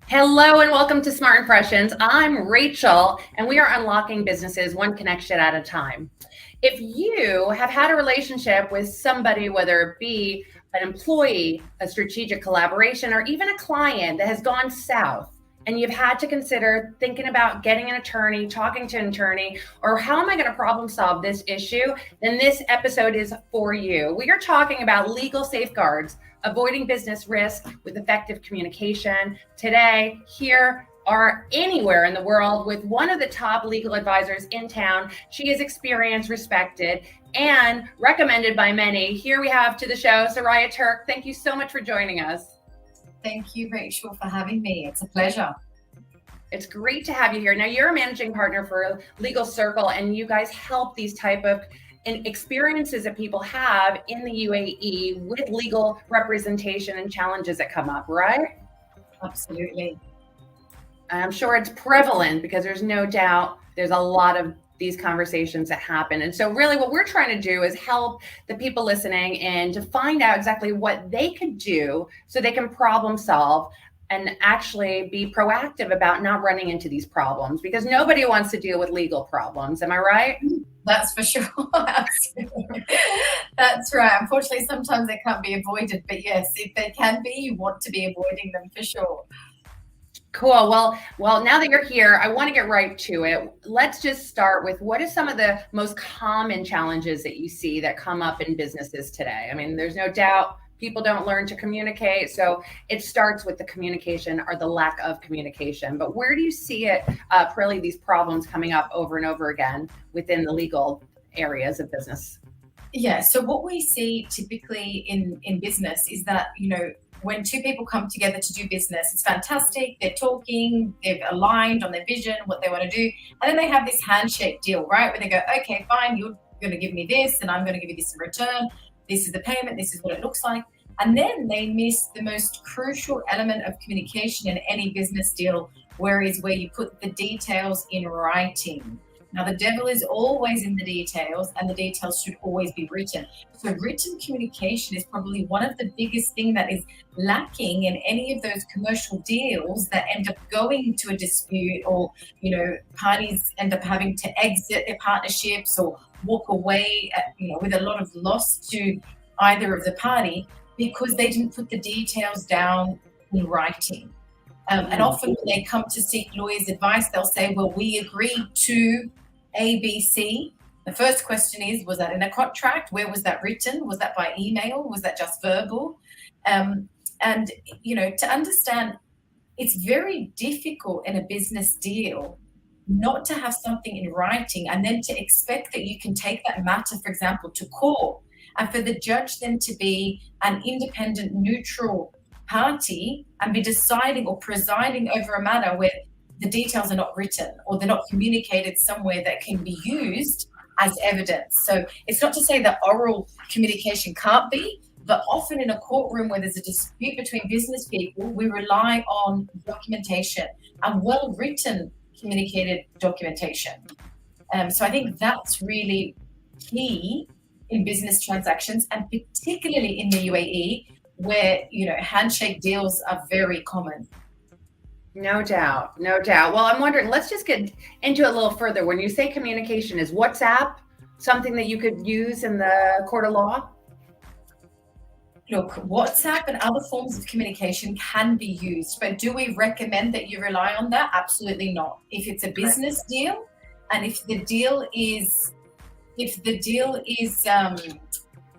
Hello and welcome to Smart Impressions. I'm Rachel, and we are unlocking businesses one connection at a time. If you have had a relationship with somebody, whether it be an employee, a strategic collaboration, or even a client that has gone south, and you've had to consider thinking about getting an attorney, talking to an attorney, or how am I going to problem solve this issue, then this episode is for you. We are talking about legal safeguards, avoiding business risk with effective communication. Today, here or anywhere in the world with one of the top legal advisors in town. She is experienced, respected, and recommended by many. Here we have to the show, Suraya Turk. Thank you so much for joining us. Thank you, Rachel, for having me. It's a pleasure. It's great to have you here. Now, you're a managing partner for Legal Circle, and you guys help these type of experiences that people have in the UAE with legal representation and challenges that come up, right? Absolutely. I'm sure it's prevalent because there's no doubt there's a lot of these conversations that happen. And so really what we're trying to do is help the people listening and to find out exactly what they could do so they can problem solve and actually be proactive about not running into these problems, because nobody wants to deal with legal problems. Am I right? That's for sure. Absolutely. That's right. Unfortunately, sometimes they can't be avoided, but yes, if they can be, you want to be avoiding them for sure. Cool. Well, now that you're here, I want to get right to it. Let's just start with what are some of the most common challenges that you see that come up in businesses today? I mean, there's no doubt people don't learn to communicate. So it starts with the communication or the lack of communication. But where do you see it, really, these problems coming up over and over again within the legal areas of business? Yeah. So what we see typically in business is that, when two people come together to do business, it's fantastic. They're talking, they've aligned on their vision, what they want to do. And then they have this handshake deal, right? Where they go, okay, fine, you're going to give me this and I'm going to give you this in return. This is the payment. This is what it looks like. And then they miss the most crucial element of communication in any business deal, where you put the details in writing. Now, the devil is always in the details, and the details should always be written. So written communication is probably one of the biggest things that is lacking in any of those commercial deals that end up going to a dispute, or, parties end up having to exit their partnerships or walk away, with a lot of loss to either of the party because they didn't put the details down in writing. And often when they come to seek lawyers' advice, they'll say, well, we agreed to ABC. The first question is, was that in a contract? Where was that written? Was that by email? Was that just verbal? And to understand, it's very difficult in a business deal not to have something in writing and then to expect that you can take that matter, for example, to court, and for the judge then to be an independent, neutral party and be deciding or presiding over a matter where the details are not written or they're not communicated somewhere that can be used as evidence. So it's not to say that oral communication can't be, but often in a courtroom where there's a dispute between business people, we rely on documentation and well-written communicated documentation. So I think that's really key in business transactions, and particularly in the UAE, where handshake deals are very common. No doubt. Well, I'm wondering, let's just get into it a little further. When you say communication, is WhatsApp something that you could use in the court of law? Look, WhatsApp and other forms of communication can be used, but do we recommend that you rely on that? Absolutely not. If it's a business deal, and if the deal is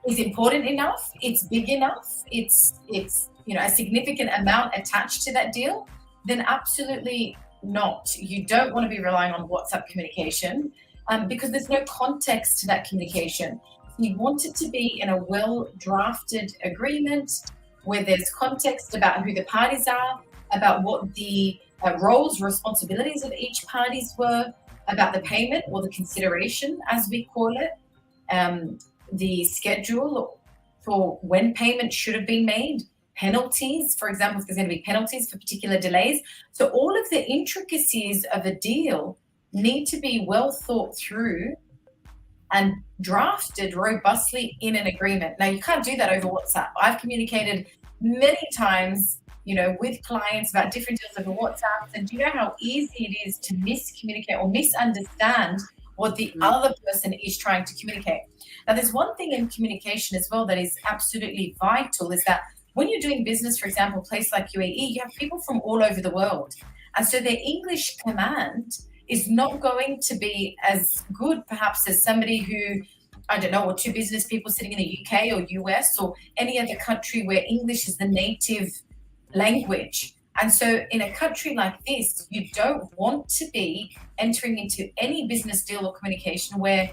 important enough, it's big enough, it's a significant amount attached to that deal, then absolutely not. You don't want to be relying on WhatsApp communication because there's no context to that communication. You want it to be in a well-drafted agreement where there's context about who the parties are, about what the roles, responsibilities of each parties were, about the payment or the consideration, as we call it, the schedule for when payment should have been made, penalties, for example, if there's going to be penalties for particular delays. So all of the intricacies of a deal need to be well thought through and drafted robustly in an agreement. Now, you can't do that over WhatsApp. I've communicated many times, with clients about different deals over WhatsApp. And do you know how easy it is to miscommunicate or misunderstand what the other person is trying to communicate? Now, there's one thing in communication as well that is absolutely vital, is that when you're doing business, for example, a place like UAE, you have people from all over the world. And so their English command is not going to be as good, perhaps, as somebody who, I don't know, or two business people sitting in the UK or US or any other country where English is the native language. And so in a country like this, you don't want to be entering into any business deal or communication where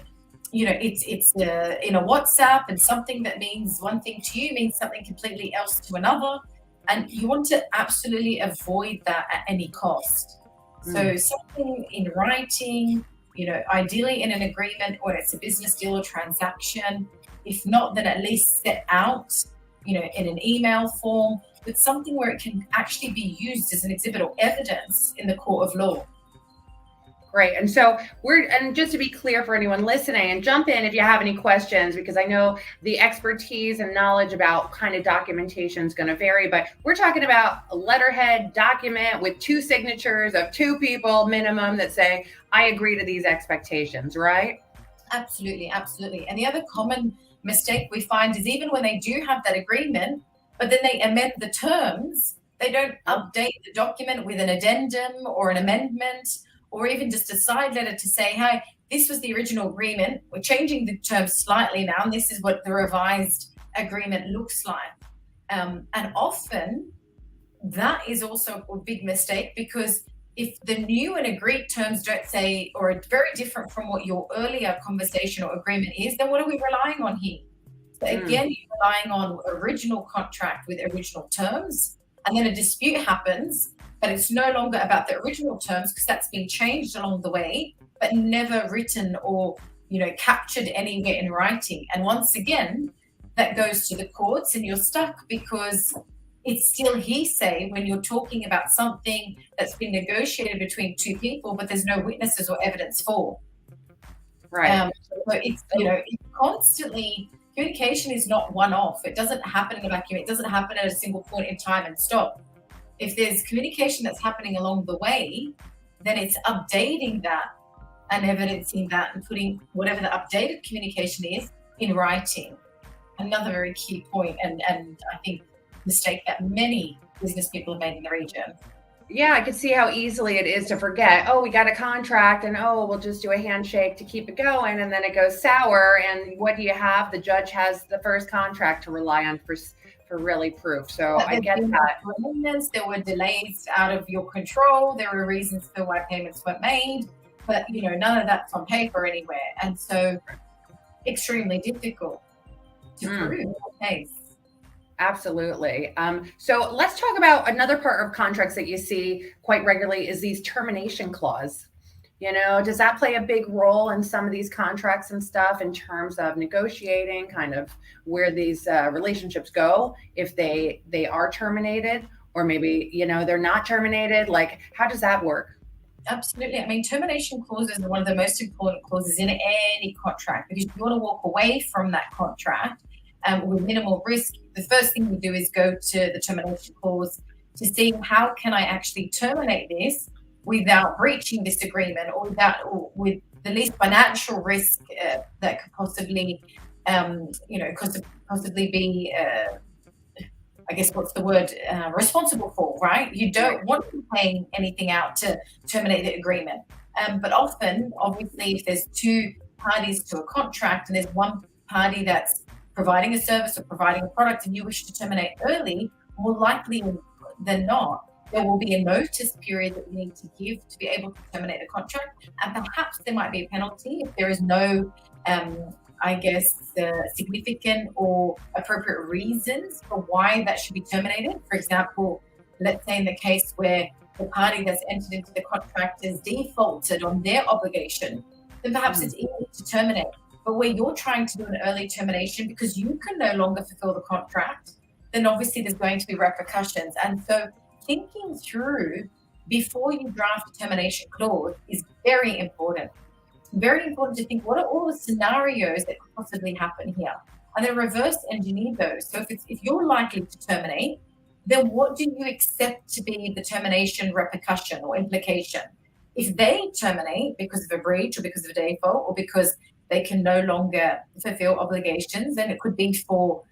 it's in a WhatsApp, and something that means one thing to you means something completely else to another. And you want to absolutely avoid that at any cost. So something in writing, ideally in an agreement, or it's a business deal or transaction. If not, then at least set out, in an email form, but something where it can actually be used as an exhibit or evidence in the court of law. Great. And so and just to be clear for anyone listening, and jump in if you have any questions, because I know the expertise and knowledge about kind of documentation is going to vary, but we're talking about a letterhead document with 2 signatures of 2 people minimum that say, I agree to these expectations, right? Absolutely. Absolutely. And the other common mistake we find is, even when they do have that agreement, but then they amend the terms, they don't update the document with an addendum or an amendment, or even just a side letter to say, hey, this was the original agreement. We're changing the terms slightly now, and this is what the revised agreement looks like. And often that is also a big mistake, because if the new and agreed terms don't say, or are very different from what your earlier conversation or agreement is, then what are we relying on here? So again, you're relying on original contract with original terms, and then a dispute happens, but it's no longer about the original terms because that's been changed along the way, but never written or, captured anywhere in writing. And once again, that goes to the courts, and you're stuck because it's still hearsay when you're talking about something that's been negotiated between 2 people, but there's no witnesses or evidence for. Right. So it's, it's constantly, communication is not one-off. It doesn't happen in a vacuum. It doesn't happen at a single point in time and stop. If there's communication that's happening along the way, then it's updating that and evidencing that and putting whatever the updated communication is in writing. Another very key point, and I think mistake that many business people have made in the region. Yeah, I could see how easily it is to forget, oh, we got a contract, and we'll just do a handshake to keep it going, and then it goes sour, and what do you have? The judge has the first contract to rely on for really proof. So I get that. There were delays out of your control. There were reasons for why payments weren't made, but none of that's on paper anywhere, and so extremely difficult to prove the case. Absolutely. So let's talk about another part of contracts that you see quite regularly is these termination clause. Does that play a big role in some of these contracts and stuff in terms of negotiating kind of where these relationships go if they are terminated, or maybe, they're not terminated? Like, how does that work? Absolutely. I mean, termination clauses are one of the most important clauses in any contract, because you want to walk away from that contract with minimal risk. The first thing we do is go to the termination clause to see, how can I actually terminate this without breaching this agreement, or with the least financial risk that could possibly, possibly be, I guess, what's the word, responsible for, right? You don't want to be paying anything out to terminate the agreement. But often, obviously, if there's 2 parties to a contract and there's one party that's providing a service or providing a product and you wish to terminate early, more likely than not, there will be a notice period that you need to give to be able to terminate the contract. And perhaps there might be a penalty if there is no, significant or appropriate reasons for why that should be terminated. For example, let's say in the case where the party that's entered into the contract has defaulted on their obligation, then perhaps it's easy to terminate. But where you're trying to do an early termination because you can no longer fulfill the contract, then obviously there's going to be repercussions. And so thinking through before you draft a termination clause is very important. Very important to think, what are all the scenarios that could possibly happen here? And then reverse engineer those. So if you're likely to terminate, then what do you accept to be the termination repercussion or implication? If they terminate because of a breach or because of a default or because they can no longer fulfill obligations, then it could be for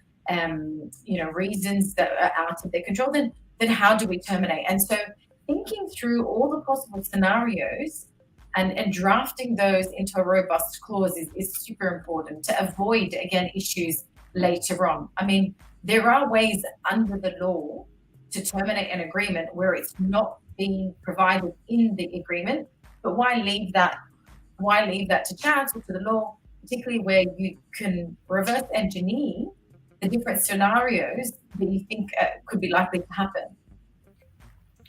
reasons that are out of their control, then how do we terminate? And so thinking through all the possible scenarios and drafting those into a robust clause is super important to avoid, again, issues later on. I mean, there are ways under the law to terminate an agreement where it's not being provided in the agreement, but why leave that to chance or to the law, particularly where you can reverse engineer the different scenarios that you think could be likely to happen.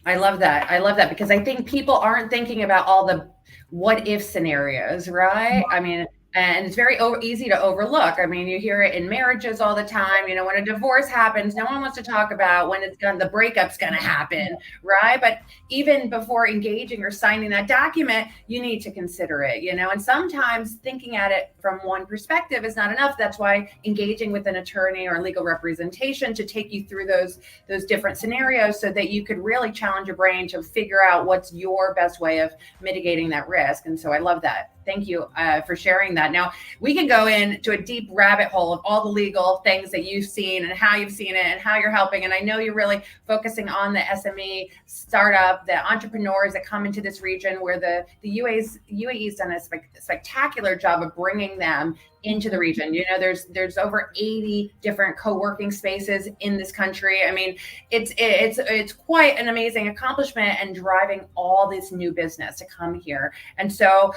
I love that because I think people aren't thinking about all the what if scenarios, right? I mean, and it's very easy to overlook. I mean, you hear it in marriages all the time. You know, when a divorce happens, no one wants to talk about when the breakup's going to happen, right? But even before engaging or signing that document, you need to consider it, you know, and sometimes thinking at it from one perspective is not enough. That's why engaging with an attorney or legal representation to take you through those different scenarios so that you could really challenge your brain to figure out what's your best way of mitigating that risk. And so I love that. Thank you for sharing that. Now, we can go into a deep rabbit hole of all the legal things that you've seen and how you've seen it and how you're helping. And I know you're really focusing on the SME startup, the entrepreneurs that come into this region where the UAE's done a spectacular job of bringing them into the region. You know, there's over 80 different co-working spaces in this country. I mean, it's quite an amazing accomplishment and driving all this new business to come here. And so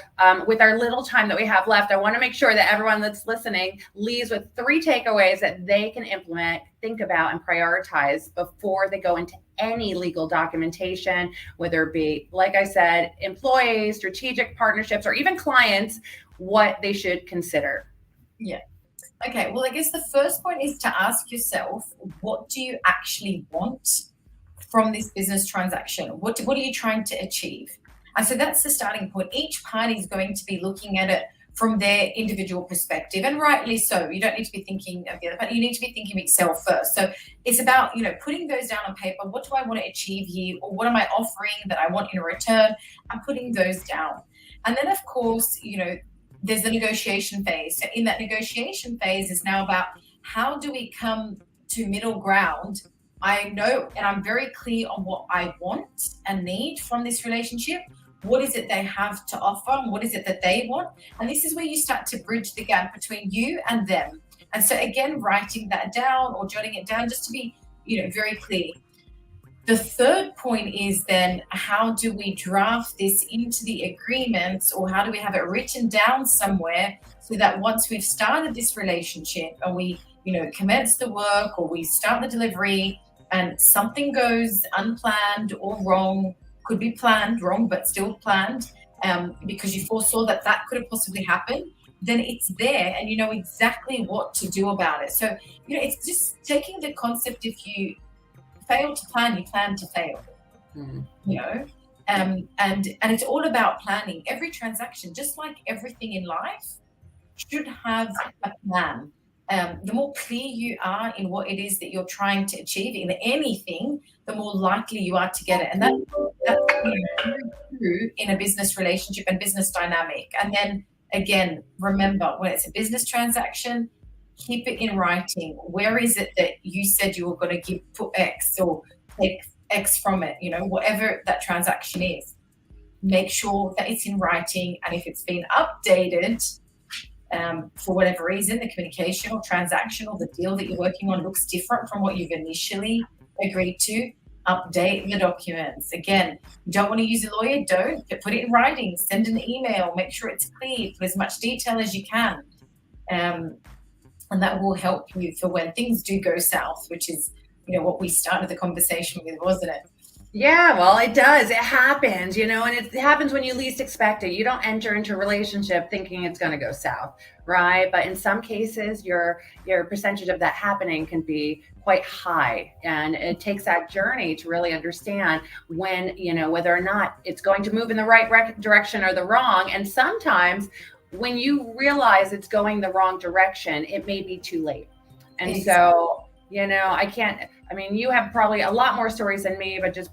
with our little time that we have left, I want to make sure that everyone that's listening leaves with 3 takeaways that they can implement, think about, and prioritize before they go into any legal documentation, whether it be, like I said, employees, strategic partnerships, or even clients, what they should consider. Yeah. Okay. Well, I guess the first point is to ask yourself, what do you actually want from this business transaction? What are you trying to achieve? And so that's the starting point. Each party is going to be looking at it from their individual perspective, and rightly so. You don't need to be thinking of the other party. You need to be thinking of yourself first. So it's about, putting those down on paper. What do I want to achieve here? Or what am I offering that I want in return? I'm putting those down. And then, of course, there's the negotiation phase. So in that negotiation phase is now about how do we come to middle ground. I know, and I'm very clear on what I want and need from this relationship. What is it they have to offer? And what is it that they want? And this is where you start to bridge the gap between you and them. And so again, writing that down or jotting it down just to be, very clear. The third point is then, how do we draft this into the agreements, or how do we have it written down somewhere so that once we've started this relationship and we, commence the work or we start the delivery and something goes unplanned or wrong, could be planned, wrong, but still planned, because you foresaw that could have possibly happened, then it's there and you know exactly what to do about it. So, it's just taking the concept, if you fail to plan, you plan to fail. And it's all about planning. Every transaction, just like everything in life, should have a plan. The more clear you are in what it is that you're trying to achieve in anything, the more likely you are to get it. And that's very true in a business relationship and business dynamic. And then again, remember, when it's a business transaction, keep it in writing. Where is it that you said you were going to put X or take X from it? Whatever that transaction is, make sure that it's in writing. And if it's been updated for whatever reason, the communication or transaction or the deal that you're working on looks different from what you've initially agreed to, update the documents. Again, you don't want to use a lawyer, don't, but put it in writing, send an email, make sure it's clear, put as much detail as you can. And that will help you for when things do go south, which is, what we started the conversation with, wasn't it? Yeah, well, it does. It happens, and it happens when you least expect it. You don't enter into a relationship thinking it's going to go south, right? But in some cases, your percentage of that happening can be quite high. And it takes that journey to really understand when, whether or not it's going to move in the right direction or the wrong. And sometimes when you realize it's going the wrong direction, it may be too late. And so, I mean, you have probably a lot more stories than me, but just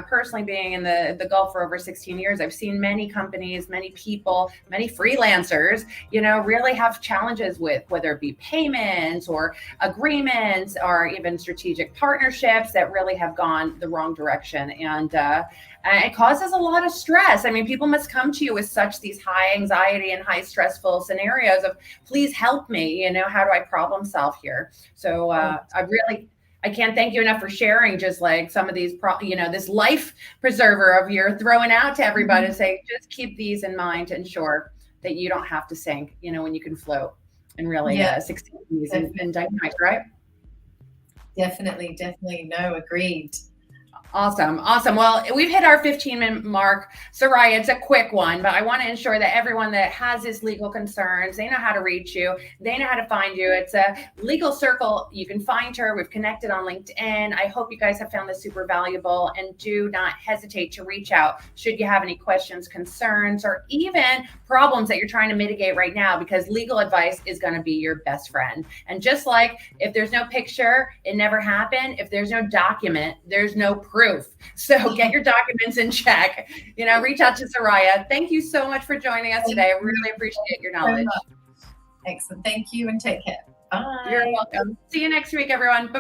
personally being in the Gulf for over 16 years, I've seen many companies, many people, many freelancers, really have challenges with whether it be payments or agreements or even strategic partnerships that really have gone the wrong direction. And it causes a lot of stress. I mean, people must come to you with such these high anxiety and high stressful scenarios of, please help me, how do I problem solve here? So I can't thank you enough for sharing just like some of these, this life preserver of your throwing out to everybody to say, just keep these in mind to ensure that you don't have to sink, when you can float and really succeed in dynamics, right? Definitely. No, agreed. Awesome. Well, we've hit our 15-minute mark. Suraya, it's a quick one, but I want to ensure that everyone that has this legal concerns, they know how to reach you. They know how to find you. It's a legal circle. You can find her. We've connected on LinkedIn. I hope you guys have found this super valuable, and do not hesitate to reach out should you have any questions, concerns, or even problems that you're trying to mitigate right now, because legal advice is going to be your best friend. And just like if there's no picture, it never happened. If there's no document, there's no proof. So get your documents in check, reach out to Suraya. Thank you so much for joining us today. I really appreciate your knowledge. Excellent. Thank you, and take care. Bye. You're welcome. See you next week, everyone. Bye.